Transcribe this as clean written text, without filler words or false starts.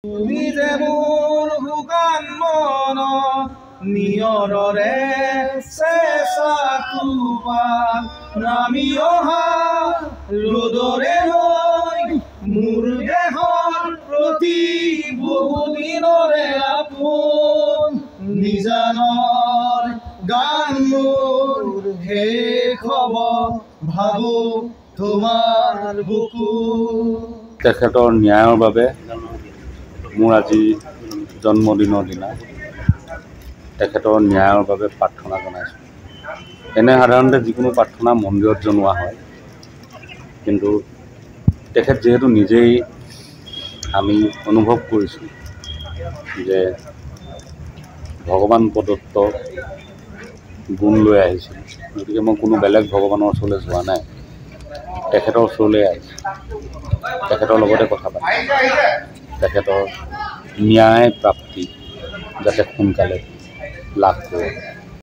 তুমি যে মোৰ শুকান মন নিয়ৰৰে চেঁচা কোবাল নামি অহা ৰ'দৰে লৈ মোৰ দেহৰ প্ৰতি বহুদিনৰে আপোন নিজানৰ গান মোৰ শেষ হ'ব ভাবো তোমাৰ বুকু। তেখেতৰ ন্যায়ৰ বাবে মোৰ আজি জন্মদিনৰ দিনা তেখেতৰ ন্যায়ৰ বাবে প্ৰাৰ্থনা জনাইছোঁ। এনে সাধাৰণতে যিকোনো প্ৰাৰ্থনা মন্দিৰত জনোৱা হয়, কিন্তু তেখেত যিহেতু নিজেই আমি অনুভৱ কৰিছোঁ যে ভগৱান প্ৰদত্ত গুণ লৈ আহিছিল, গতিকে মই কোনো বেলেগ ভগৱানৰ ওচৰলৈ যোৱা নাই, তেখেতৰ ওচৰলৈ আহিছোঁ। তেখেতৰ লগতে কথা পাতিম, তেখেতৰ ন্যায় প্ৰাপ্তি যাতে সোনকালে লাভ কৰে।